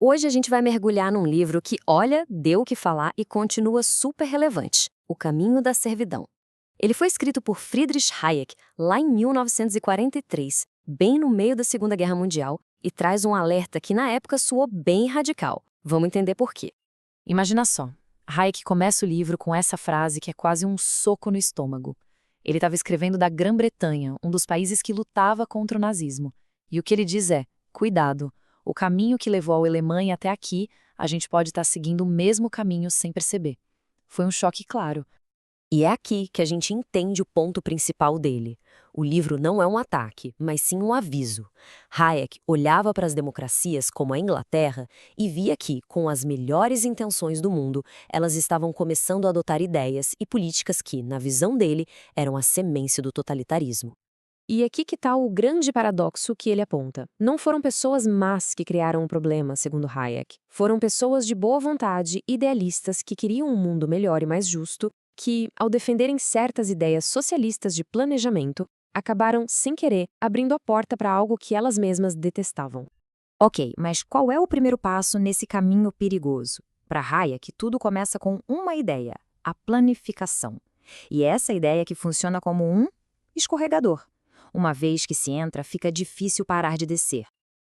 Hoje a gente vai mergulhar num livro que, olha, deu o que falar e continua super relevante: O Caminho da Servidão. Ele foi escrito por Friedrich Hayek lá em 1943, bem no meio da Segunda Guerra Mundial, e traz um alerta que na época soou bem radical. Vamos entender por quê. Imagina só, Hayek começa o livro com essa frase que é quase um soco no estômago. Ele estava escrevendo da Grã-Bretanha, um dos países que lutava contra o nazismo. E o que ele diz é: cuidado, o caminho que levou a Alemanha até aqui, a gente pode estar seguindo o mesmo caminho sem perceber. Foi um choque claro. E é aqui que a gente entende o ponto principal dele. O livro não é um ataque, mas sim um aviso. Hayek olhava para as democracias como a Inglaterra e via que, com as melhores intenções do mundo, elas estavam começando a adotar ideias e políticas que, na visão dele, eram a semência do totalitarismo. E aqui que está o grande paradoxo que ele aponta. Não foram pessoas más que criaram o problema, segundo Hayek. Foram pessoas de boa vontade, idealistas, que queriam um mundo melhor e mais justo, que, ao defenderem certas ideias socialistas de planejamento, acabaram, sem querer, abrindo a porta para algo que elas mesmas detestavam. Ok, mas qual é o primeiro passo nesse caminho perigoso? Para Hayek, tudo começa com uma ideia: a planificação. E essa ideia que funciona como um escorregador. Uma vez que se entra, fica difícil parar de descer.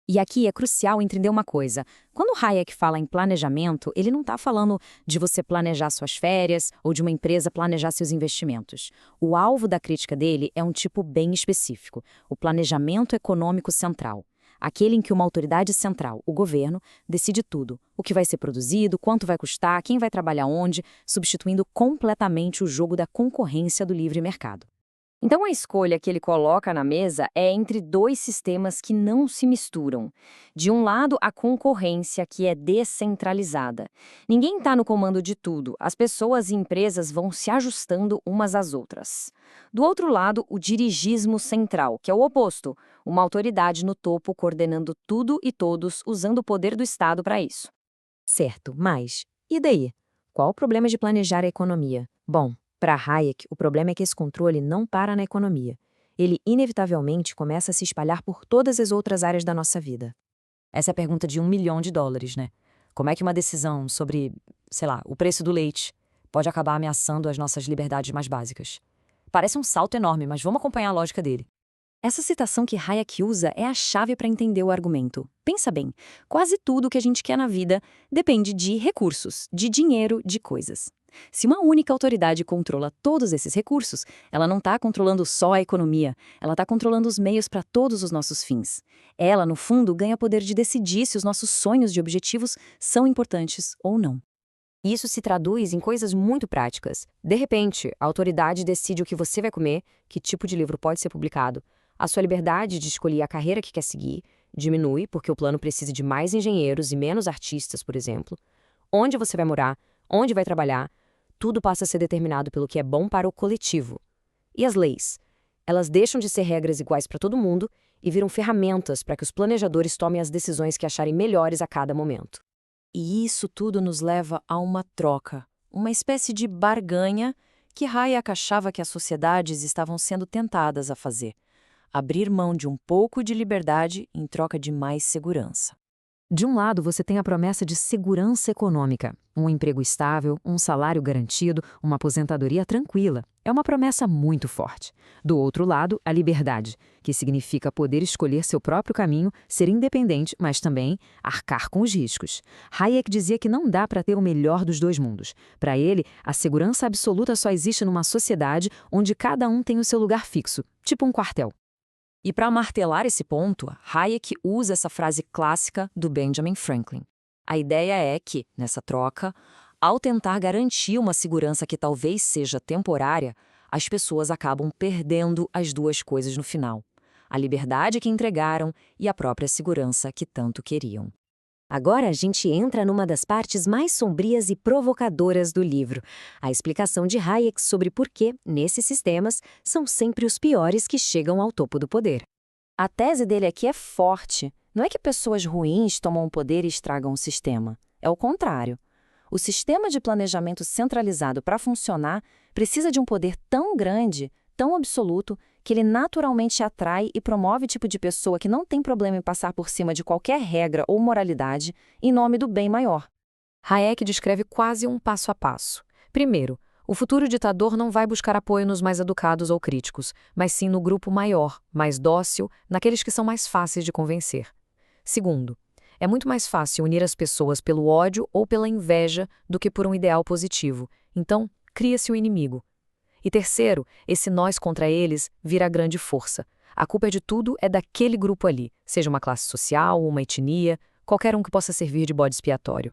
E aqui é crucial entender uma coisa. Quando Hayek fala em planejamento, ele não está falando de você planejar suas férias ou de uma empresa planejar seus investimentos. O alvo da crítica dele é um tipo bem específico: o planejamento econômico central. Aquele em que uma autoridade central, o governo, decide tudo: o que vai ser produzido, quanto vai custar, quem vai trabalhar onde, substituindo completamente o jogo da concorrência do livre mercado. Então, a escolha que ele coloca na mesa é entre dois sistemas que não se misturam. De um lado, a concorrência, que é descentralizada. Ninguém está no comando de tudo, as pessoas e empresas vão se ajustando umas às outras. Do outro lado, o dirigismo central, que é o oposto: uma autoridade no topo coordenando tudo e todos, usando o poder do Estado para isso. Certo, mas e daí? Qual o problema de planejar a economia? Bom, para Hayek, o problema é que esse controle não para na economia. Ele, inevitavelmente, começa a se espalhar por todas as outras áreas da nossa vida. Essa é a pergunta de $1 milhão, né? Como é que uma decisão sobre, sei lá, o preço do leite pode acabar ameaçando as nossas liberdades mais básicas? Parece um salto enorme, mas vamos acompanhar a lógica dele. Essa citação que Hayek usa é a chave para entender o argumento. Pensa bem, quase tudo que a gente quer na vida depende de recursos, de dinheiro, de coisas. Se uma única autoridade controla todos esses recursos, ela não está controlando só a economia, ela está controlando os meios para todos os nossos fins. Ela, no fundo, ganha poder de decidir se os nossos sonhos e objetivos são importantes ou não. Isso se traduz em coisas muito práticas. De repente, a autoridade decide o que você vai comer, que tipo de livro pode ser publicado. A sua liberdade de escolher a carreira que quer seguir diminui porque o plano precisa de mais engenheiros e menos artistas, por exemplo. Onde você vai morar, onde vai trabalhar, tudo passa a ser determinado pelo que é bom para o coletivo. E as leis? Elas deixam de ser regras iguais para todo mundo e viram ferramentas para que os planejadores tomem as decisões que acharem melhores a cada momento. E isso tudo nos leva a uma troca, uma espécie de barganha que Hayek achava que as sociedades estavam sendo tentadas a fazer: abrir mão de um pouco de liberdade em troca de mais segurança. De um lado, você tem a promessa de segurança econômica, um emprego estável, um salário garantido, uma aposentadoria tranquila. É uma promessa muito forte. Do outro lado, a liberdade, que significa poder escolher seu próprio caminho, ser independente, mas também arcar com os riscos. Hayek dizia que não dá para ter o melhor dos dois mundos. Para ele, a segurança absoluta só existe numa sociedade onde cada um tem o seu lugar fixo, tipo um quartel. E para martelar esse ponto, Hayek usa essa frase clássica do Benjamin Franklin. A ideia é que, nessa troca, ao tentar garantir uma segurança que talvez seja temporária, as pessoas acabam perdendo as duas coisas no final: a liberdade que entregaram e a própria segurança que tanto queriam. Agora a gente entra numa das partes mais sombrias e provocadoras do livro, a explicação de Hayek sobre por que, nesses sistemas, são sempre os piores que chegam ao topo do poder. A tese dele aqui é forte. Não é que pessoas ruins tomam o poder e estragam o sistema. É o contrário. O sistema de planejamento centralizado, para funcionar, precisa de um poder tão grande, tão absoluto que ele naturalmente atrai e promove o tipo de pessoa que não tem problema em passar por cima de qualquer regra ou moralidade em nome do bem maior. Hayek descreve quase um passo a passo. Primeiro, o futuro ditador não vai buscar apoio nos mais educados ou críticos, mas sim no grupo maior, mais dócil, naqueles que são mais fáceis de convencer. Segundo, é muito mais fácil unir as pessoas pelo ódio ou pela inveja do que por um ideal positivo. Então, cria-se o inimigo. E terceiro, esse nós contra eles vira a grande força. A culpa de tudo é daquele grupo ali, seja uma classe social, uma etnia, qualquer um que possa servir de bode expiatório.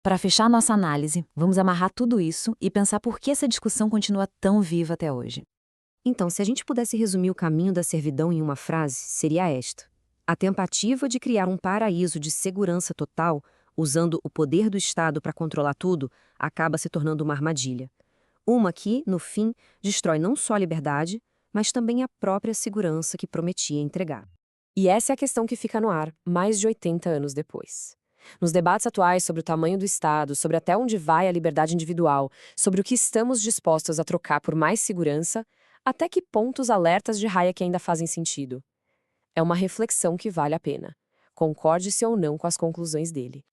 Para fechar nossa análise, vamos amarrar tudo isso e pensar por que essa discussão continua tão viva até hoje. Então, se a gente pudesse resumir o caminho da servidão em uma frase, seria esta: a tentativa de criar um paraíso de segurança total, usando o poder do Estado para controlar tudo, acaba se tornando uma armadilha. Uma que, no fim, destrói não só a liberdade, mas também a própria segurança que prometia entregar. E essa é a questão que fica no ar, mais de 80 anos depois. Nos debates atuais sobre o tamanho do Estado, sobre até onde vai a liberdade individual, sobre o que estamos dispostos a trocar por mais segurança, até que ponto os alertas de Hayek ainda fazem sentido? É uma reflexão que vale a pena. Concorde-se ou não com as conclusões dele.